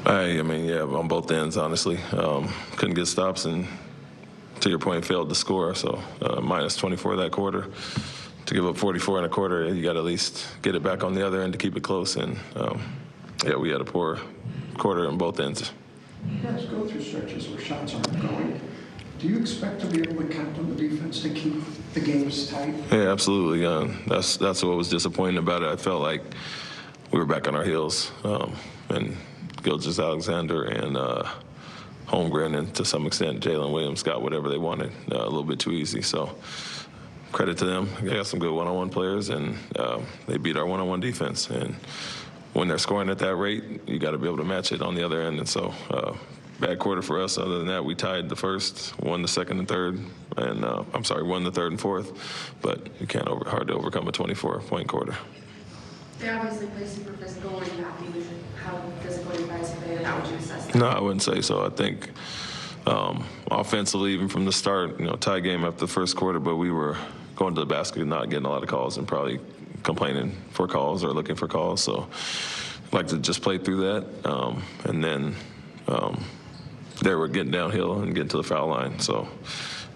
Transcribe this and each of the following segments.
I mean, yeah, on both ends, honestly. Couldn't get stops and, to your point, failed to score. So minus 24 that quarter. To give up 44 in a quarter, you got to at least get it back on the other end to keep it close. And, yeah, we had a poor quarter on both ends. You guys go through stretches where shots aren't going. Do you expect to be able to count on the defense to keep the games tight? Yeah, absolutely. That's what was disappointing about it. I felt like we were back on our heels. And Gilgeous-Alexander and Holmgren, and to some extent Jalen Williams, got whatever they wanted a little bit too easy. So credit to them. They got some good one-on-one players, and they beat our one-on-one defense. And when they're scoring at that rate, you got to be able to match it on the other end. And so bad quarter for us. Other than that, we tied the first, won the second and third, and won the third and fourth. But you can't hard to overcome a 24-point quarter. They obviously play super physical. Were you happy with how physical you guys played, and how would you assess that? No, I wouldn't say so. I think offensively, even from the start, tie game after the first quarter, but we were going to the basket and not getting a lot of calls and probably complaining for calls or looking for calls. So I'd like to just play through that. And then they were getting downhill and getting to the foul line. So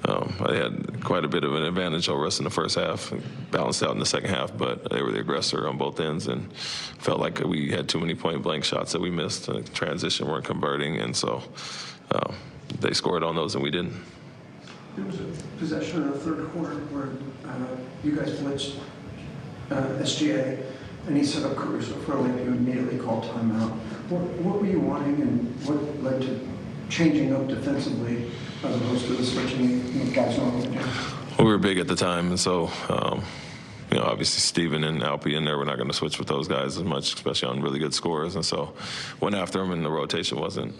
I had quite a bit of an advantage over us in the first half, balanced out in the second half, but they were the aggressor on both ends and felt like we had too many point-blank shots that we missed. The transition weren't converting, and so they scored on those and we didn't. There was a possession in the third quarter where you guys blitzed SGA, and he set up Caruso for a layup. You immediately called timeout. What were you wanting, and what led to changing up defensively as opposed to the switching guys normally do? Well, we were big at the time, and so obviously Steven and Alpi in there, we're not going to switch with those guys as much, especially on really good scores. And so went after them, and the rotation wasn't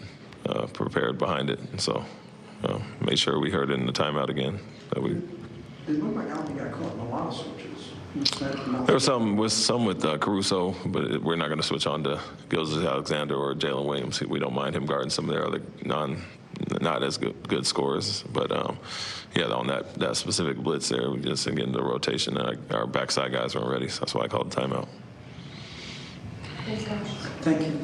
prepared behind it. And so made sure we heard it in the timeout again. It looked like Alpi got caught in a lot of switches. There was some with Caruso, but we're not going to switch on to Gilgeous-Alexander or Jalen Williams. We don't mind him guarding some of their other not as good scores. But yeah, on that specific blitz there, we just getting the rotation. Our backside guys weren't ready, so that's why I called the timeout. Thanks, Coach. Thank you.